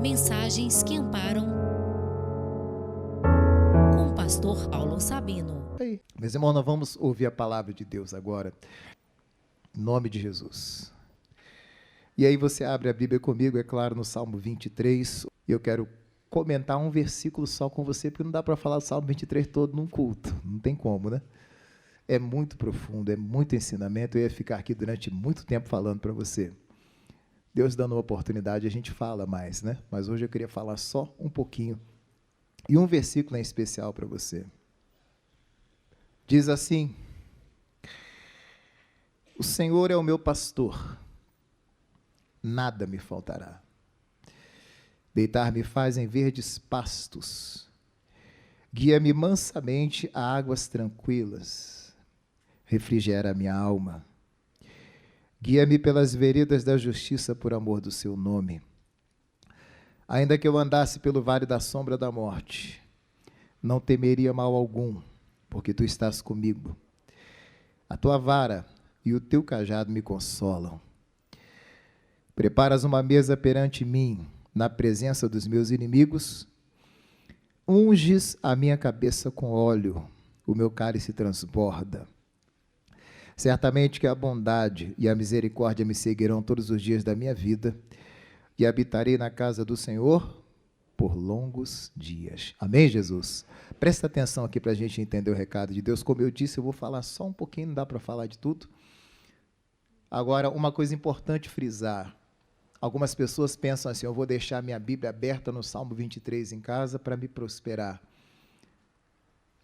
Mensagens que amparam, com o pastor Paulo Sabino. Aí, meus irmãos, nós vamos ouvir a palavra de Deus agora, em nome de Jesus. E aí você abre a Bíblia comigo, é claro, no Salmo 23, e eu quero comentar um versículo só com você, porque não dá para falar o Salmo 23 todo num culto, não tem como, né? É muito profundo, é muito ensinamento, eu ia ficar aqui durante muito tempo falando para você. Deus dando uma oportunidade, a gente fala mais, né? Mas hoje eu queria falar só um pouquinho, e um versículo em especial para você. Diz assim: o Senhor é o meu pastor, nada me faltará. Deitar-me faz em verdes pastos, guia-me mansamente a águas tranquilas, refrigera a minha alma. Guia-me pelas veredas da justiça por amor do seu nome. Ainda que eu andasse pelo vale da sombra da morte, não temeria mal algum, porque tu estás comigo. A tua vara e o teu cajado me consolam. Preparas uma mesa perante mim, na presença dos meus inimigos. Unges a minha cabeça com óleo, o meu cálice transborda. Certamente que a bondade e a misericórdia me seguirão todos os dias da minha vida, e habitarei na casa do Senhor por longos dias. Amém, Jesus? Presta atenção aqui para a gente entender o recado de Deus. Como eu disse, eu vou falar só um pouquinho, não dá para falar de tudo. Agora, uma coisa importante frisar. Algumas pessoas pensam assim: eu vou deixar minha Bíblia aberta no Salmo 23 em casa para me prosperar.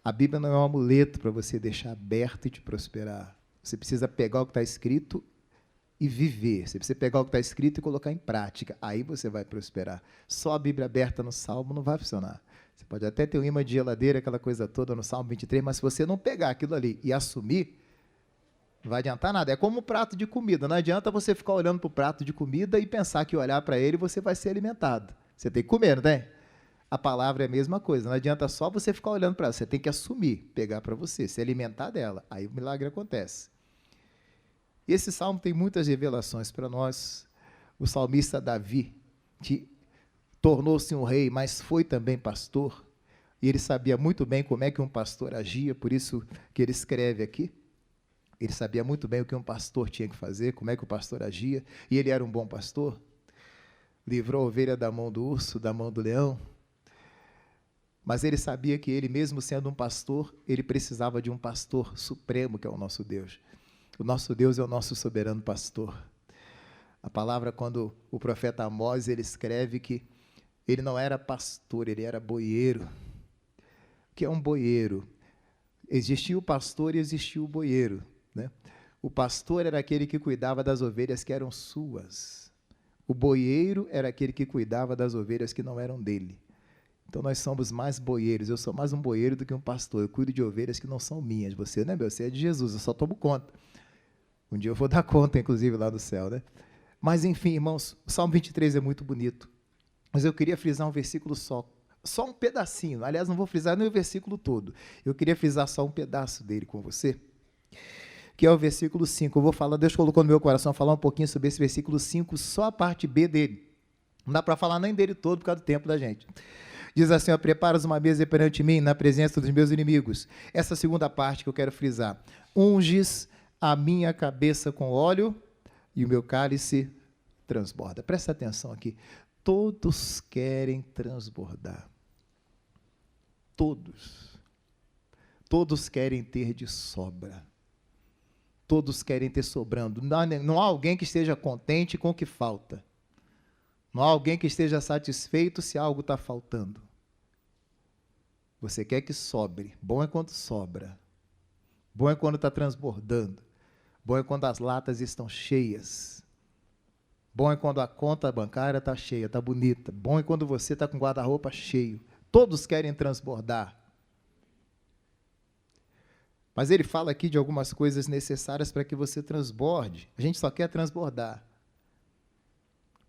A Bíblia não é um amuleto para você deixar aberto e te prosperar. Você precisa pegar o que está escrito e viver. Você precisa pegar o que está escrito e colocar em prática. Aí você vai prosperar. Só a Bíblia aberta no Salmo não vai funcionar. Você pode até ter um imã de geladeira, aquela coisa toda no Salmo 23, mas se você não pegar aquilo ali e assumir, não vai adiantar nada. É como um prato de comida. Não adianta você ficar olhando para o prato de comida e pensar que olhar para ele você vai ser alimentado. Você tem que comer, não tem? A palavra é a mesma coisa. Não adianta só você ficar olhando para ela. Você tem que assumir, pegar para você, se alimentar dela. Aí o milagre acontece. E esse salmo tem muitas revelações para nós. O salmista Davi, que tornou-se um rei, mas foi também pastor, e ele sabia muito bem como é que um pastor agia, por isso que ele escreve aqui. Ele sabia muito bem o que um pastor tinha que fazer, como é que o pastor agia, e ele era um bom pastor. Livrou a ovelha da mão do urso, da mão do leão. Mas ele sabia que ele, mesmo sendo um pastor, ele precisava de um pastor supremo, que é o nosso Deus. O nosso Deus é o nosso soberano pastor. A palavra, quando o profeta Amós, ele escreve que ele não era pastor, ele era boieiro. O que é um boieiro? Existia o pastor e existia o boieiro, né? O pastor era aquele que cuidava das ovelhas que eram suas. O boieiro era aquele que cuidava das ovelhas que não eram dele. Então nós somos mais boieiros. Eu sou mais um boieiro do que um pastor. Eu cuido de ovelhas que não são minhas. Você não é meu, você é de Jesus, eu só tomo conta. Um dia eu vou dar conta, inclusive, lá no céu, né? Mas, enfim, irmãos, o Salmo 23 é muito bonito. Mas eu queria frisar um versículo só um pedacinho. Aliás, não vou frisar nem o versículo todo. Eu queria frisar só um pedaço dele com você, que é o versículo 5. Eu vou falar, Deus colocou no meu coração falar um pouquinho sobre esse versículo 5, só a parte B dele. Não dá para falar nem dele todo por causa do tempo da gente. Diz assim: ó, preparas uma mesa perante mim na presença dos meus inimigos. Essa segunda parte que eu quero frisar. Unges a minha cabeça com óleo e o meu cálice transborda. Presta atenção aqui. Todos querem transbordar. Todos. Todos querem ter de sobra. Todos querem ter sobrando. Não há alguém que esteja contente com o que falta. Não há alguém que esteja satisfeito se algo está faltando. Você quer que sobre. Bom é quando sobra. Bom é quando está transbordando. Bom é quando as latas estão cheias. Bom é quando a conta bancária está cheia, está bonita. Bom é quando você está com o guarda-roupa cheio. Todos querem transbordar. Mas ele fala aqui de algumas coisas necessárias para que você transborde. A gente só quer transbordar.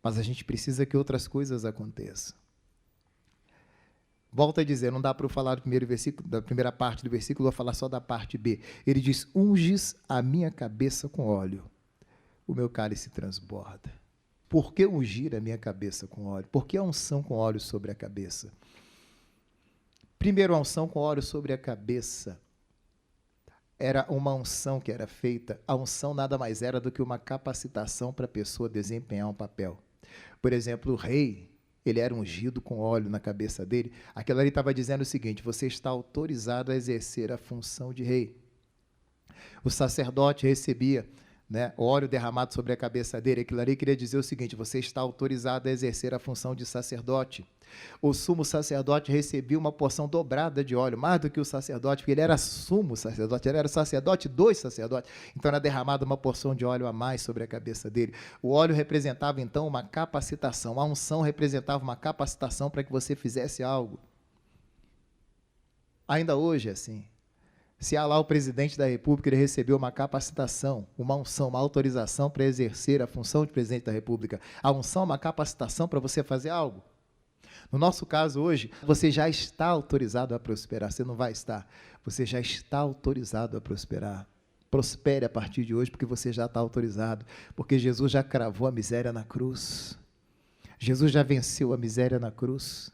Mas a gente precisa que outras coisas aconteçam. Volto a dizer, não dá para eu falar do primeiro versículo, da primeira parte do versículo, vou falar só da parte B. Ele diz: unges a minha cabeça com óleo, o meu cálice transborda. Por que ungir a minha cabeça com óleo? Por que a unção com óleo sobre a cabeça? Primeiro, a unção com óleo sobre a cabeça era uma unção que era feita. A unção nada mais era do que uma capacitação para a pessoa desempenhar um papel. Por exemplo, o rei, ele era ungido com óleo na cabeça dele. Aquilo ali estava dizendo o seguinte: você está autorizado a exercer a função de rei. O sacerdote recebia, né, óleo derramado sobre a cabeça dele. Aquilo ali queria dizer o seguinte: você está autorizado a exercer a função de sacerdote. O sumo sacerdote recebia uma porção dobrada de óleo, mais do que o sacerdote, porque ele era sumo sacerdote, ele era sacerdote dos sacerdotes, então era derramada uma porção de óleo a mais sobre a cabeça dele. O óleo representava, então, uma capacitação, a unção representava uma capacitação para que você fizesse algo. Ainda hoje é assim. Se há lá o presidente da República, ele recebeu uma capacitação, uma unção, uma autorização para exercer a função de presidente da República. A unção é uma capacitação para você fazer algo. No nosso caso hoje, você já está autorizado a prosperar, você não vai estar, você já está autorizado a prosperar. Prospere a partir de hoje, porque você já está autorizado, porque Jesus já cravou a miséria na cruz. Jesus já venceu a miséria na cruz.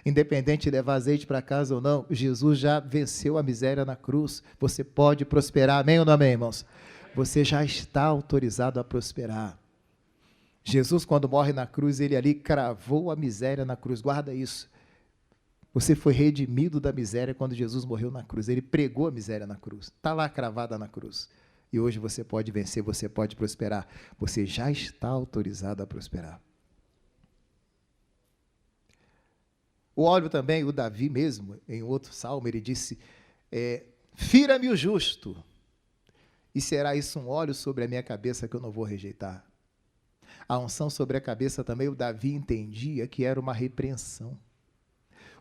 Independente de levar azeite para casa ou não, Jesus já venceu a miséria na cruz. Você pode prosperar, amém ou não amém, irmãos? Você já está autorizado a prosperar. Jesus, quando morre na cruz, ele ali cravou a miséria na cruz. Guarda isso. Você foi redimido da miséria quando Jesus morreu na cruz. Ele pregou a miséria na cruz. Está lá cravada na cruz. E hoje você pode vencer, você pode prosperar. Você já está autorizado a prosperar. O óleo também, o Davi mesmo, em outro salmo, ele disse, fira-me o justo, e será isso um óleo sobre a minha cabeça que eu não vou rejeitar. A unção sobre a cabeça também, o Davi entendia que era uma repreensão.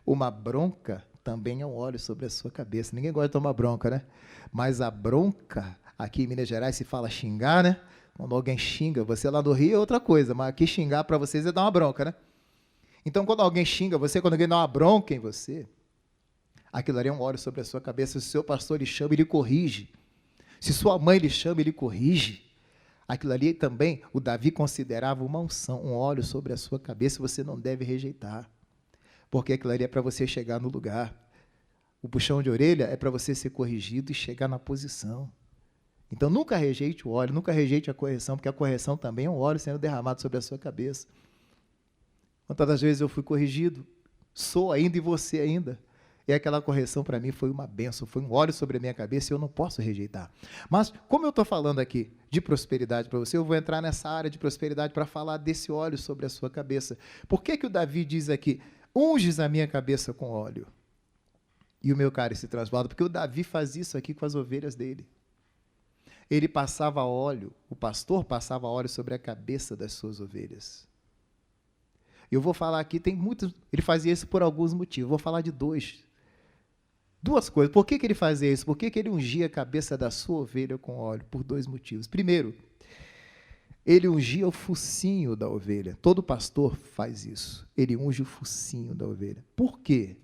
Uma bronca também é um óleo sobre a sua cabeça. Ninguém gosta de tomar bronca, né? Mas a bronca, aqui em Minas Gerais se fala xingar, né? Quando alguém xinga, você lá no Rio é outra coisa, mas aqui xingar para vocês é dar uma bronca, né? Então, quando alguém xinga você, quando alguém dá uma bronca em você, aquilo ali é um óleo sobre a sua cabeça. Se o seu pastor lhe chama, ele corrige. Se sua mãe lhe chama, ele corrige. Aquilo ali também, o Davi considerava uma unção, um óleo sobre a sua cabeça, você não deve rejeitar, porque aquilo ali é para você chegar no lugar. O puxão de orelha é para você ser corrigido e chegar na posição. Então, nunca rejeite o óleo, nunca rejeite a correção, porque a correção também é um óleo sendo derramado sobre a sua cabeça. Quantas das vezes eu fui corrigido, sou ainda e você ainda. E aquela correção para mim foi uma bênção, foi um óleo sobre a minha cabeça e eu não posso rejeitar. Mas, como eu estou falando aqui de prosperidade para você, eu vou entrar nessa área de prosperidade para falar desse óleo sobre a sua cabeça. Por que que o Davi diz aqui, unges a minha cabeça com óleo e o meu cálice transborda? Porque o Davi faz isso aqui com as ovelhas dele. Ele passava óleo, o pastor passava óleo sobre a cabeça das suas ovelhas. Eu vou falar aqui, tem muitos, ele fazia isso por alguns motivos, vou falar de duas coisas. Por que que ele fazia isso? Por que que ele ungia a cabeça da sua ovelha com óleo? Por dois motivos. Primeiro, ele ungia o focinho da ovelha. Todo pastor faz isso. Ele unge o focinho da ovelha. Por quê?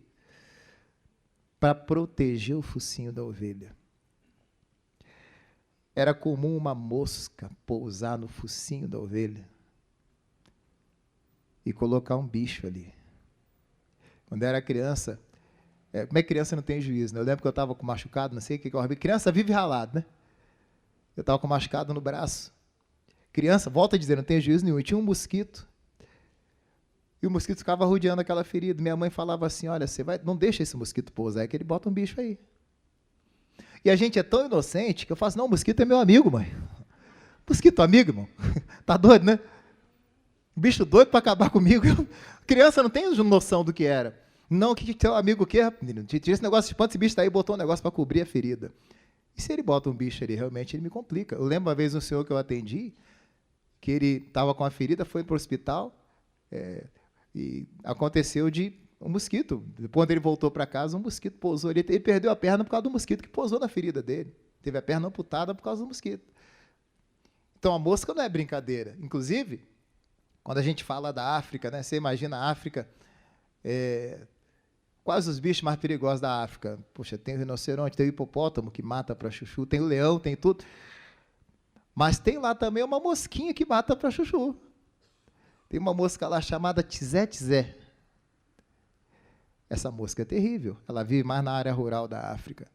Para proteger o focinho da ovelha. Era comum uma mosca pousar no focinho da ovelha e colocar um bicho ali. Quando eu era criança, como é que criança não tem juízo, né? Eu lembro que eu estava com machucado, não sei o que eu... Criança vive ralado, né? Eu estava com machucado no braço. Criança, volta a dizer, não tem juízo nenhum. E tinha um mosquito. E o mosquito ficava rodeando aquela ferida. Minha mãe falava assim, olha, não deixa esse mosquito pousar, é que ele bota um bicho aí. E a gente é tão inocente que eu falo assim, não, o mosquito é meu amigo, mãe. Mosquito amigo, irmão. Tá doido, né? Bicho doido para acabar comigo. Criança não tem noção do que era. Não, que teu amigo o quê, menino? Tira esse negócio de espanto, esse bicho tá aí, botou um negócio para cobrir a ferida. E se ele bota um bicho ali, realmente ele me complica. Eu lembro uma vez um senhor que eu atendi, que ele estava com a ferida, foi para o hospital, e aconteceu de um mosquito. Quando ele voltou para casa, um mosquito pousou ali. Ele perdeu a perna por causa do mosquito que pousou na ferida dele. Teve a perna amputada por causa do mosquito. Então, a mosca não é brincadeira. Inclusive, quando a gente fala da África, né, você imagina a África, quais os bichos mais perigosos da África? Poxa, tem o rinoceronte, tem o hipopótamo que mata para chuchu, tem o leão, tem tudo. Mas tem lá também uma mosquinha que mata para chuchu. Tem uma mosca lá chamada tizé-tizé. Essa mosca é terrível. Ela vive mais na área rural da África.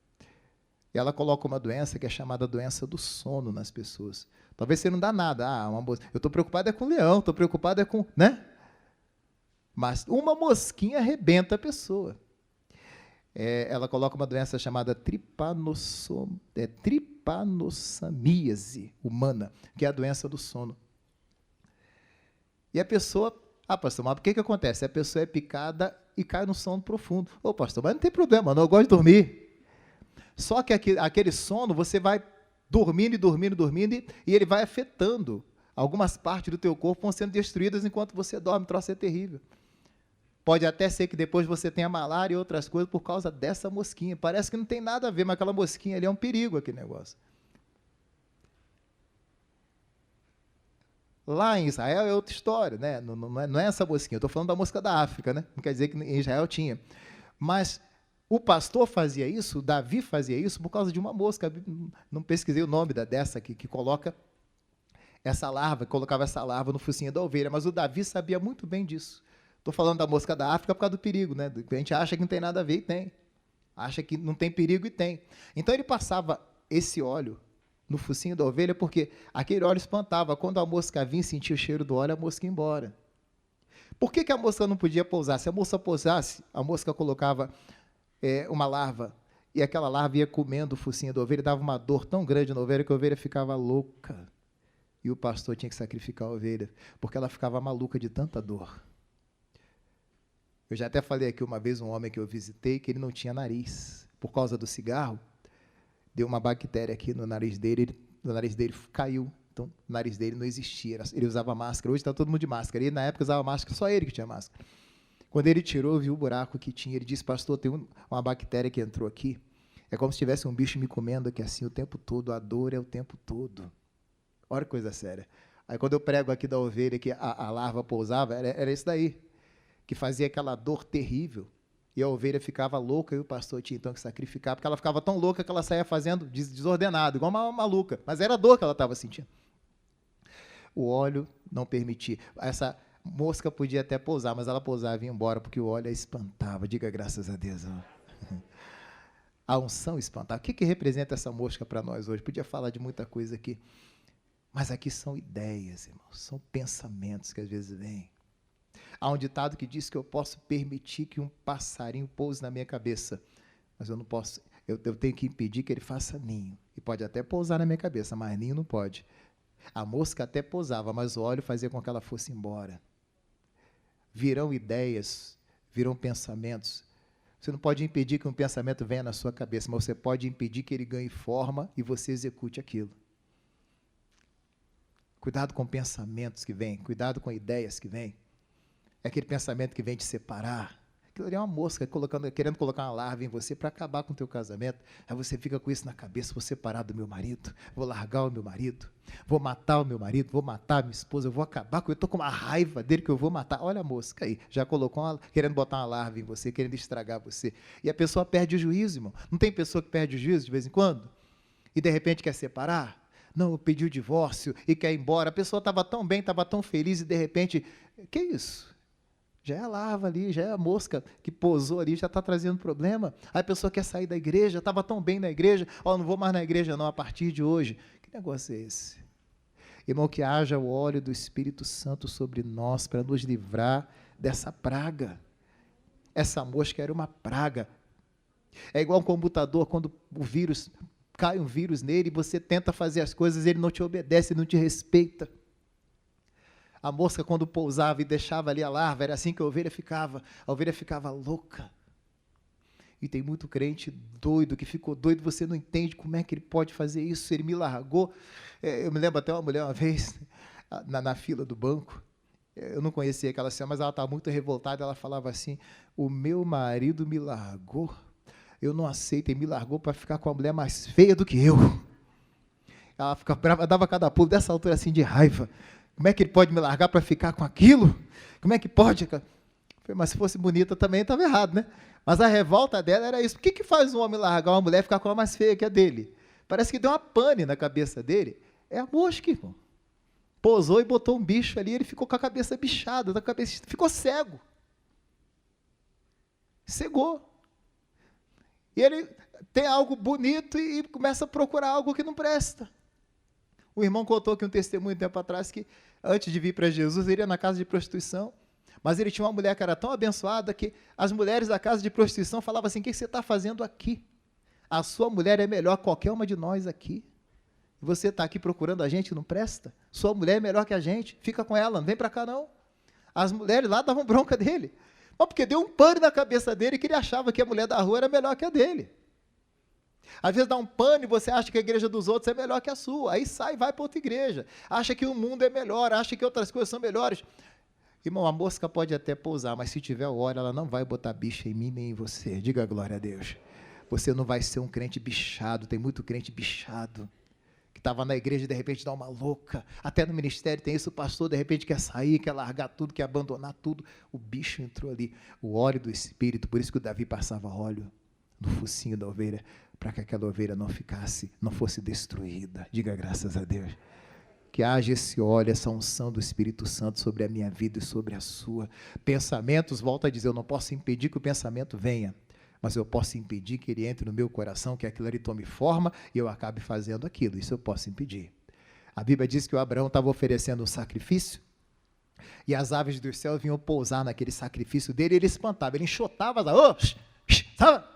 E ela coloca uma doença que é chamada doença do sono nas pessoas. Talvez você não dá nada. Uma mosca. Eu estou preocupado é com o leão, estou preocupado é com... né? Mas uma mosquinha arrebenta a pessoa. Ela coloca uma doença chamada tripanossamíase humana, que é a doença do sono. E a pessoa... pastor, mas por que acontece? A pessoa é picada e cai no sono profundo. Pastor, mas não tem problema, não, eu gosto de dormir. Só que aquele sono, você vai dormindo e ele vai afetando. Algumas partes do teu corpo vão sendo destruídas enquanto você dorme. O troço é terrível. Pode até ser que depois você tenha malária e outras coisas por causa dessa mosquinha. Parece que não tem nada a ver, mas aquela mosquinha ali é um perigo, aquele negócio. Lá em Israel é outra história, né? Não é essa mosquinha. Eu estou falando da mosca da África, né? Não quer dizer que em Israel tinha. Mas o pastor fazia isso, Davi fazia isso por causa de uma mosca. Não pesquisei o nome dessa que coloca essa larva, colocava essa larva no focinho da ovelha, mas o Davi sabia muito bem disso. Estou falando da mosca da África por causa do perigo, né? A gente acha que não tem nada a ver e tem. Acha que não tem perigo e tem. Então ele passava esse óleo no focinho da ovelha, porque aquele óleo espantava. Quando a mosca vinha e sentia o cheiro do óleo, a mosca ia embora. Por que a mosca não podia pousar? Se a mosca pousasse, a mosca colocava uma larva, e aquela larva ia comendo o focinho da ovelha, dava uma dor tão grande na ovelha que a ovelha ficava louca. E o pastor tinha que sacrificar a ovelha, porque ela ficava maluca de tanta dor. Eu já até falei aqui uma vez, um homem que eu visitei, que ele não tinha nariz. Por causa do cigarro, deu uma bactéria aqui no nariz dele, o nariz dele caiu. Então, o nariz dele não existia, ele usava máscara. Hoje está todo mundo de máscara. Ele, na época, usava máscara, só ele que tinha máscara. Quando ele tirou, viu o buraco que tinha. Ele disse, pastor, tem uma bactéria que entrou aqui. É como se tivesse um bicho me comendo aqui assim o tempo todo. A dor é o tempo todo. Olha que coisa séria. Aí, quando eu prego aqui da ovelha que a larva pousava, era isso daí, que fazia aquela dor terrível. E a ovelha ficava louca e o pastor tinha então que sacrificar, porque ela ficava tão louca que ela saía fazendo desordenado, igual uma maluca. Mas era a dor que ela estava sentindo. O óleo não permitia. Essa mosca podia até pousar, mas ela pousava e ia embora, porque o óleo a espantava. Diga graças a Deus. A unção espantava. O que representa essa mosca para nós hoje? Podia falar de muita coisa aqui. Mas aqui são ideias, irmãos. São pensamentos que às vezes vêm. Há um ditado que diz que eu posso permitir que um passarinho pouse na minha cabeça, mas eu não posso, eu tenho que impedir que ele faça ninho. E pode até pousar na minha cabeça, mas ninho não pode. A mosca até pousava, mas o óleo fazia com que ela fosse embora. Virão ideias, virão pensamentos. Você não pode impedir que um pensamento venha na sua cabeça, mas você pode impedir que ele ganhe forma e você execute aquilo. Cuidado com pensamentos que vêm, cuidado com ideias que vêm. É aquele pensamento que vem te separar. Aquilo ali é uma mosca querendo colocar uma larva em você para acabar com o teu casamento. Aí você fica com isso na cabeça, vou separar do meu marido, vou largar o meu marido, vou matar o meu marido, vou matar a minha esposa, eu vou acabar com ele, eu estou com uma raiva dele que eu vou matar. Olha a mosca aí, já colocou querendo botar uma larva em você, querendo estragar você. E a pessoa perde o juízo, irmão. Não tem pessoa que perde o juízo de vez em quando? E de repente quer separar? Não, eu pedi o divórcio e quer ir embora. A pessoa estava tão bem, estava tão feliz e de repente, que isso? Já é a larva ali, já é a mosca que pousou ali, já está trazendo problema. Aí a pessoa quer sair da igreja, estava tão bem na igreja, não vou mais na igreja não, a partir de hoje. Que negócio é esse? Irmão, que haja o óleo do Espírito Santo sobre nós para nos livrar dessa praga. Essa mosca era uma praga. É igual um computador, quando o vírus, cai um vírus nele, você tenta fazer as coisas, ele não te obedece, não te respeita. A mosca, quando pousava e deixava ali a larva, era assim que a ovelha ficava louca. E tem muito crente doido, que ficou doido, você não entende como é que ele pode fazer isso, ele me largou. Eu me lembro até uma mulher uma vez, na fila do banco, eu não conhecia aquela senhora, mas ela estava muito revoltada, ela falava assim, o meu marido me largou, eu não aceito, ele me largou para ficar com a mulher mais feia do que eu. Ela ficava brava, dava cada pulo dessa altura assim de raiva. Como é que ele pode me largar para ficar com aquilo? Como é que pode? Mas se fosse bonita também estava errado, né? Mas a revolta dela era isso. Por que faz um homem largar uma mulher e ficar com a mais feia que a dele? Parece que deu uma pane na cabeça dele. É a mosca, irmão. pousou e botou um bicho ali, ele ficou com a cabeça bichada, ficou cego. Cegou. E ele tem algo bonito e começa a procurar algo que não presta. O irmão contou aqui um testemunho um tempo atrás que, antes de vir para Jesus, ele ia na casa de prostituição, mas ele tinha uma mulher que era tão abençoada que as mulheres da casa de prostituição falavam assim: o que você está fazendo aqui? A sua mulher é melhor que qualquer uma de nós aqui. Você está aqui procurando a gente, não presta? Sua mulher é melhor que a gente, fica com ela, não vem para cá não. As mulheres lá davam bronca dele, mas porque deu um pane na cabeça dele que ele achava que a mulher da rua era melhor que a dele. Às vezes dá um pane e você acha que a igreja dos outros é melhor que a sua, aí sai e vai para outra igreja, acha que o mundo é melhor, acha que outras coisas são melhores. Irmão, a mosca pode até pousar, mas se tiver óleo, ela não vai botar bicha em mim nem em você. Diga glória a Deus. Você não vai ser um crente bichado, tem muito crente bichado, que estava na igreja e de repente dá uma louca, até no ministério tem isso, o pastor de repente quer sair, quer largar tudo, quer abandonar tudo, o bicho entrou ali, o óleo do Espírito, por isso que o Davi passava óleo no focinho da ovelha, para que aquela ovelha não fosse destruída. Diga graças a Deus. Que haja esse óleo, essa unção do Espírito Santo sobre a minha vida e sobre a sua. Pensamentos, volto a dizer, eu não posso impedir que o pensamento venha, mas eu posso impedir que ele entre no meu coração, que aquilo ali tome forma e eu acabe fazendo aquilo. Isso eu posso impedir. A Bíblia diz que o Abraão estava oferecendo um sacrifício e as aves dos céus vinham pousar naquele sacrifício dele e ele espantava, ele enxotava as aves,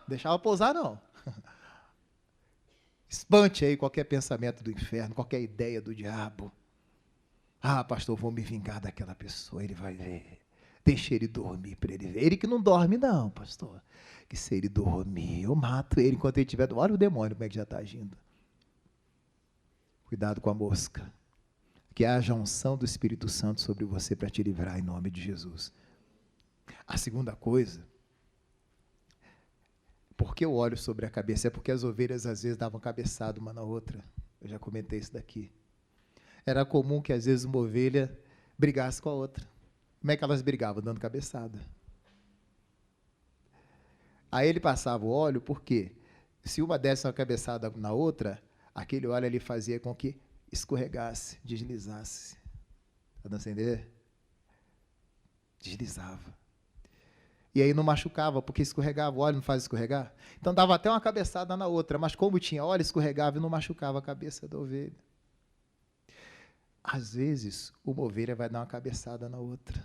deixava pousar não. Espante aí qualquer pensamento do inferno, qualquer ideia do diabo. Ah, pastor, vou me vingar daquela pessoa, ele vai ver. Deixa ele dormir para ele ver. Ele que não dorme não, pastor. Que se ele dormir, eu mato ele enquanto ele estiver dormindo. Olha o demônio como é que já está agindo. Cuidado com a mosca. Que haja a unção do Espírito Santo sobre você para te livrar em nome de Jesus. A segunda coisa, por que eu olho sobre a cabeça? É porque as ovelhas às vezes davam cabeçada uma na outra. Eu já comentei isso daqui. Era comum que às vezes uma ovelha brigasse com a outra. Como é que elas brigavam? Dando cabeçada. Aí ele passava o óleo, porque se uma desse uma cabeçada na outra, aquele óleo ele fazia com que escorregasse, deslizasse. Está dando a entender? Deslizava. E aí não machucava, porque escorregava, o óleo não faz escorregar. Então dava até uma cabeçada na outra, mas como tinha óleo, escorregava e não machucava a cabeça da ovelha. Às vezes, uma ovelha vai dar uma cabeçada na outra.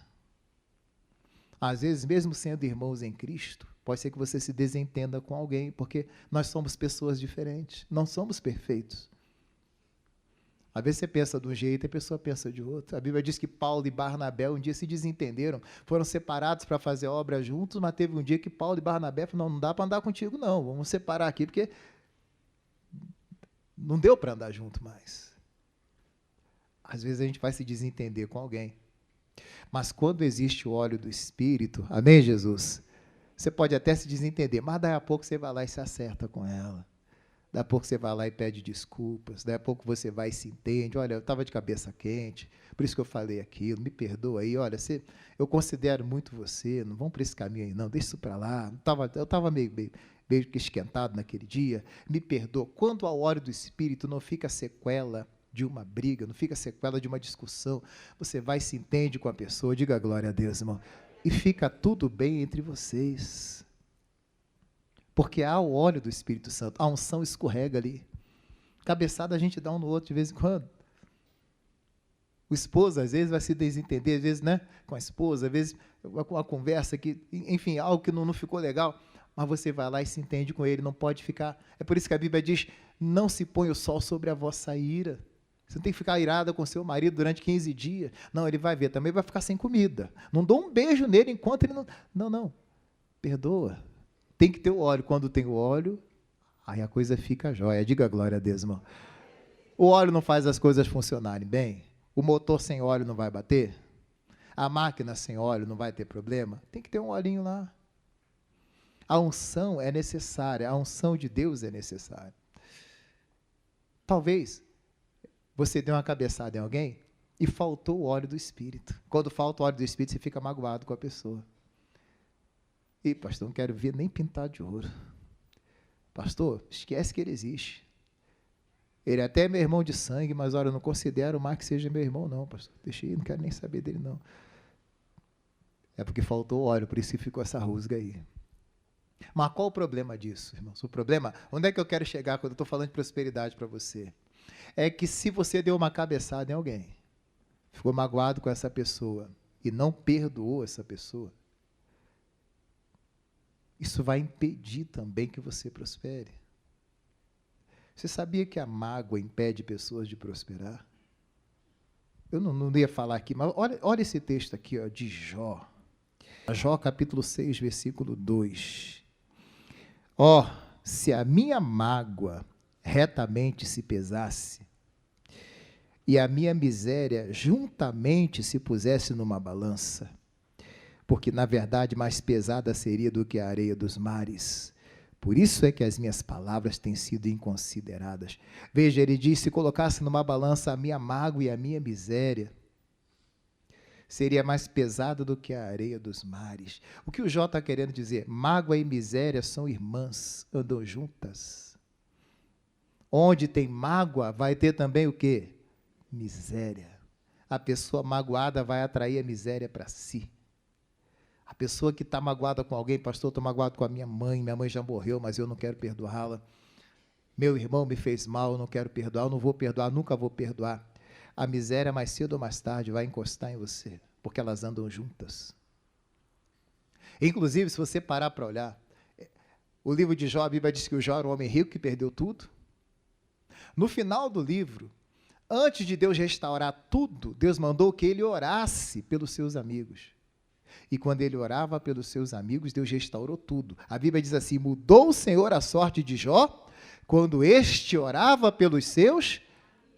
Às vezes, mesmo sendo irmãos em Cristo, pode ser que você se desentenda com alguém, porque nós somos pessoas diferentes, não somos perfeitos. Às vezes você pensa de um jeito e a pessoa pensa de outro. A Bíblia diz que Paulo e Barnabé um dia se desentenderam, foram separados para fazer obra juntos, mas teve um dia que Paulo e Barnabé falaram: não dá para andar contigo não, vamos separar aqui, porque não deu para andar junto mais. Às vezes a gente vai se desentender com alguém. Mas quando existe o óleo do Espírito, amém, Jesus? Você pode até se desentender, mas daí a pouco você vai lá e se acerta com ela. Daí a pouco você vai lá e pede desculpas, daí a pouco você vai e se entende: olha, eu estava de cabeça quente, por isso que eu falei aquilo, me perdoa aí, olha, eu considero muito você, não vamos para esse caminho aí não, deixa isso para lá, eu estava meio que esquentado naquele dia, me perdoa. Quando ao óleo do Espírito não fica sequela de uma briga, não fica sequela de uma discussão, você vai e se entende com a pessoa, diga glória a Deus, irmão, e fica tudo bem entre vocês. Porque há o óleo do Espírito Santo, a unção escorrega ali. Cabeçada a gente dá um no outro de vez em quando. O esposo, às vezes, vai se desentender, às vezes, né, com a esposa, às vezes, com a conversa, que, enfim, algo que não ficou legal, mas você vai lá e se entende com ele, não pode ficar. É por isso que a Bíblia diz: não se põe o sol sobre a vossa ira. Você não tem que ficar irada com seu marido durante 15 dias. Não, ele vai ver, também vai ficar sem comida. Não dou um beijo nele enquanto ele não... Não. Perdoa. Tem que ter o óleo. Quando tem o óleo, aí a coisa fica jóia. Diga glória a Deus, irmão. O óleo não faz as coisas funcionarem bem? O motor sem óleo não vai bater? A máquina sem óleo não vai ter problema? Tem que ter um olhinho lá. A unção é necessária. A unção de Deus é necessária. Talvez você deu uma cabeçada em alguém e faltou o óleo do Espírito. Quando falta o óleo do Espírito, você fica magoado com a pessoa. E pastor, não quero ver nem pintar de ouro. Pastor, esquece que ele existe. Ele até é meu irmão de sangue, mas olha, eu não considero mais que seja meu irmão, não, pastor. Deixa aí, não quero nem saber dele, não. É porque faltou óleo, por isso que ficou essa rusga aí. Mas qual o problema disso, irmãos? O problema, onde é que eu quero chegar quando eu estou falando de prosperidade para você? É que se você deu uma cabeçada em alguém, ficou magoado com essa pessoa e não perdoou essa pessoa, isso vai impedir também que você prospere. Você sabia que a mágoa impede pessoas de prosperar? Eu não ia falar aqui, mas olha esse texto aqui, ó, de Jó. Jó, capítulo 6, versículo 2. Ó, se a minha mágoa retamente se pesasse, e a minha miséria juntamente se pusesse numa balança, porque, na verdade, mais pesada seria do que a areia dos mares. Por isso é que as minhas palavras têm sido inconsideradas. Veja, ele diz, se colocasse numa balança a minha mágoa e a minha miséria, seria mais pesada do que a areia dos mares. O que o Jó está querendo dizer? Mágoa e miséria são irmãs, andam juntas. Onde tem mágoa, vai ter também o quê? Miséria. A pessoa magoada vai atrair a miséria para si. A pessoa que está magoada com alguém, pastor, estou magoado com a minha mãe já morreu, mas eu não quero perdoá-la. Meu irmão me fez mal, eu não quero perdoar, eu não vou perdoar, nunca vou perdoar. A miséria, mais cedo ou mais tarde, vai encostar em você, porque elas andam juntas. Inclusive, se você parar para olhar, o livro de Jó, a Bíblia diz que o Jó era um homem rico que perdeu tudo. No final do livro, antes de Deus restaurar tudo, Deus mandou que ele orasse pelos seus amigos. E quando ele orava pelos seus amigos, Deus restaurou tudo. A Bíblia diz assim, mudou o Senhor a sorte de Jó, quando este orava pelos seus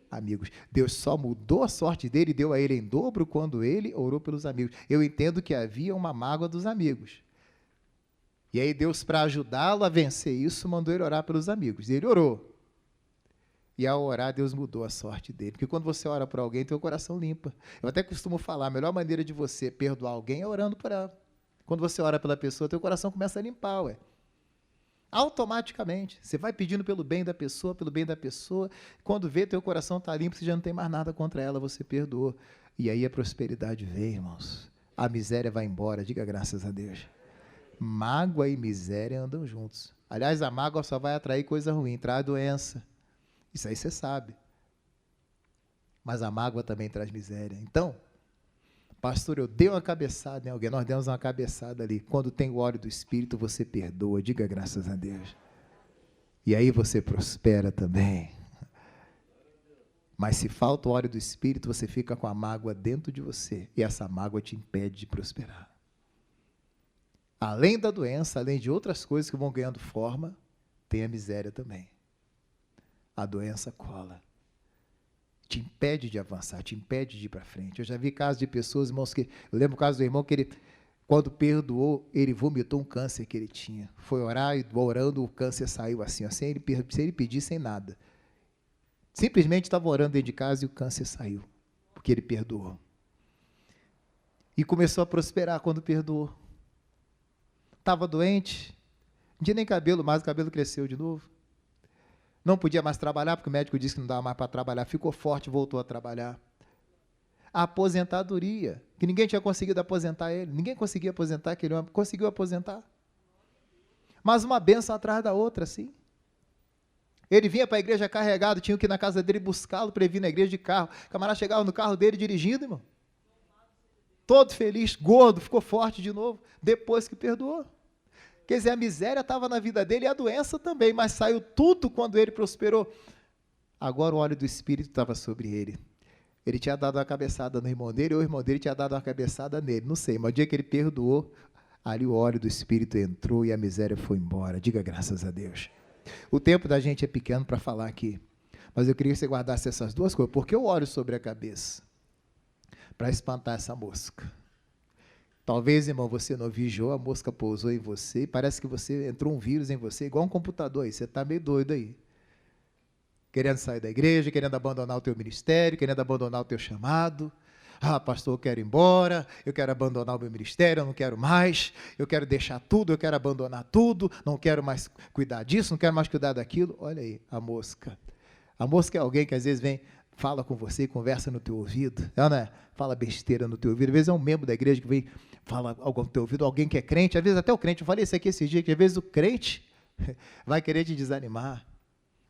amigos. Deus só mudou a sorte dele e deu a ele em dobro quando ele orou pelos amigos. Eu entendo que havia uma mágoa dos amigos. E aí Deus, para ajudá-lo a vencer isso, mandou ele orar pelos amigos. E ele orou. E ao orar, Deus mudou a sorte dele. Porque quando você ora por alguém, teu coração limpa. Eu até costumo falar, a melhor maneira de você perdoar alguém é orando por ela. Quando você ora pela pessoa, teu coração começa a limpar, ué. Automaticamente. Você vai pedindo pelo bem da pessoa, pelo bem da pessoa. Quando vê, teu coração está limpo, você já não tem mais nada contra ela, você perdoou. E aí a prosperidade vem, irmãos. A miséria vai embora, diga graças a Deus. Mágoa e miséria andam juntos. Aliás, a mágoa só vai atrair coisa ruim, traz doença. Isso aí você sabe. Mas a mágoa também traz miséria. Então, pastor, eu dei uma cabeçada em alguém, nós demos uma cabeçada ali. Quando tem o óleo do Espírito, você perdoa, diga graças a Deus. E aí você prospera também. Mas se falta o óleo do Espírito, você fica com a mágoa dentro de você. E essa mágoa te impede de prosperar. Além da doença, além de outras coisas que vão ganhando forma, tem a miséria também. A doença cola. Te impede de avançar, te impede de ir para frente. Eu já vi casos de pessoas, irmãos, que... Eu lembro o caso do irmão que ele, quando perdoou, ele vomitou um câncer que ele tinha. Foi orar e orando, o câncer saiu assim, ó, sem ele pedir, sem nada. Simplesmente estava orando dentro de casa e o câncer saiu, porque ele perdoou. E começou a prosperar quando perdoou. Estava doente, não tinha nem cabelo mais, o cabelo cresceu de novo. Não podia mais trabalhar, porque o médico disse que não dava mais para trabalhar. Ficou forte, voltou a trabalhar. A aposentadoria, que ninguém tinha conseguido aposentar ele. Ninguém conseguia aposentar aquele homem. Conseguiu aposentar. Mas uma bênção atrás da outra, assim. Ele vinha para a igreja carregado, tinha que ir na casa dele buscá-lo para ele vir na igreja de carro. O camarada chegava no carro dele dirigindo, irmão. Todo feliz, gordo, ficou forte de novo, depois que perdoou. Quer dizer, a miséria estava na vida dele e a doença também, mas saiu tudo quando ele prosperou. Agora o óleo do Espírito estava sobre ele. Ele tinha dado uma cabeçada no irmão dele, ou o irmão dele tinha dado uma cabeçada nele, não sei, mas o dia que ele perdoou, ali o óleo do Espírito entrou e a miséria foi embora. Diga graças a Deus. O tempo da gente é pequeno para falar aqui, mas eu queria que você guardasse essas duas coisas, porque eu oro sobre a cabeça, para espantar essa mosca. Talvez, irmão, você não vigiou, a mosca pousou em você, e parece que você entrou um vírus em você, igual um computador aí, você está meio doido aí. Querendo sair da igreja, querendo abandonar o teu ministério, querendo abandonar o teu chamado. Ah, pastor, eu quero ir embora, eu quero abandonar o meu ministério, eu não quero mais, eu quero deixar tudo, eu quero abandonar tudo, não quero mais cuidar disso, não quero mais cuidar daquilo. Olha aí, a mosca. A mosca é alguém que às vezes vem, fala com você e conversa no teu ouvido, não é? Fala besteira no teu ouvido. Às vezes é um membro da igreja que vem, fala algo no teu ouvido, alguém que é crente, às vezes até o crente, eu falei isso aqui esses dias, que às vezes o crente vai querer te desanimar.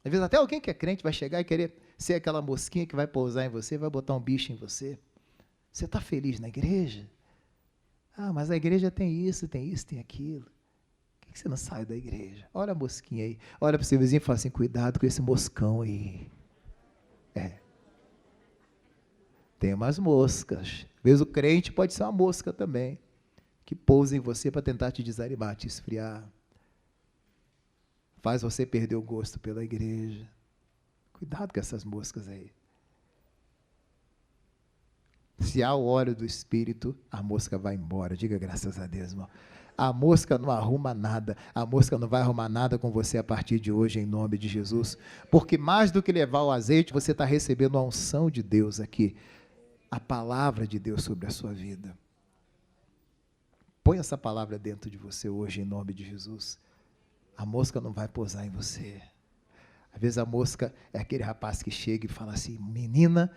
Às vezes até alguém que é crente vai chegar e querer ser aquela mosquinha que vai pousar em você, vai botar um bicho em você. Você está feliz na igreja? Ah, mas a igreja tem isso, tem aquilo. Por que você não sai da igreja? Olha a mosquinha aí. Olha para o seu vizinho e fala assim, cuidado com esse moscão aí. Tem umas moscas. Às vezes o crente pode ser uma mosca também, que pousa em você para tentar te desanimar, te esfriar. Faz você perder o gosto pela igreja. Cuidado com essas moscas aí. Se há o óleo do Espírito, a mosca vai embora. Diga graças a Deus, irmão. A mosca não arruma nada. A mosca não vai arrumar nada com você a partir de hoje, em nome de Jesus. Porque mais do que levar o azeite, você está recebendo a unção de Deus aqui. A palavra de Deus sobre a sua vida. Põe essa palavra dentro de você hoje, em nome de Jesus. A mosca não vai pousar em você. Às vezes a mosca é aquele rapaz que chega e fala assim, menina,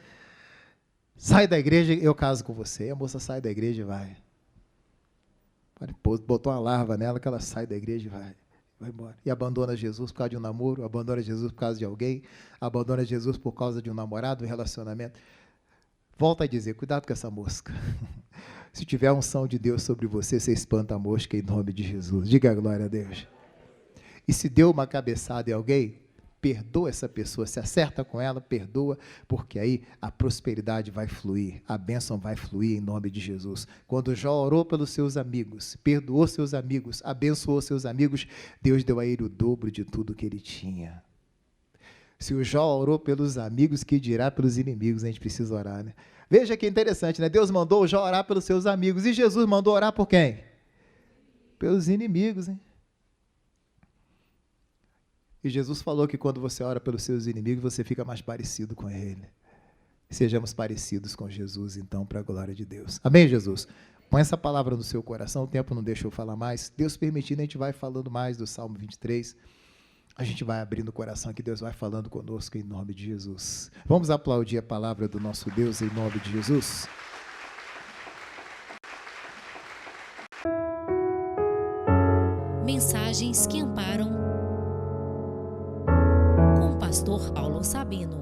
sai da igreja, eu caso com você. E a moça sai da igreja e vai. Botou uma larva nela que ela sai da igreja e vai embora. E abandona Jesus por causa de um namoro, abandona Jesus por causa de alguém, abandona Jesus por causa de um namorado, um relacionamento. Volta a dizer, cuidado com essa mosca. Se tiver a unção de Deus sobre você, você espanta a mosca em nome de Jesus. Diga a glória a Deus. E se deu uma cabeçada em alguém, perdoa essa pessoa, se acerta com ela, perdoa, porque aí a prosperidade vai fluir, a bênção vai fluir em nome de Jesus. Quando Jó orou pelos seus amigos, perdoou seus amigos, abençoou seus amigos, Deus deu a ele o dobro de tudo que ele tinha. Se o Jó orou pelos amigos, que dirá pelos inimigos? A gente precisa orar, né? Veja que interessante, né? Deus mandou o Jó orar pelos seus amigos, e Jesus mandou orar por quem? Pelos inimigos, hein? E Jesus falou que quando você ora pelos seus inimigos, você fica mais parecido com Ele. Sejamos parecidos com Jesus, então, para a glória de Deus. Amém, Jesus? Põe essa palavra no seu coração, o tempo não deixa eu falar mais. Deus permitindo, a gente vai falando mais do Salmo 23. A gente vai abrindo o coração que Deus vai falando conosco em nome de Jesus. Vamos aplaudir a palavra do nosso Deus em nome de Jesus? Mensagens que amparam com o pastor Paulo Sabino.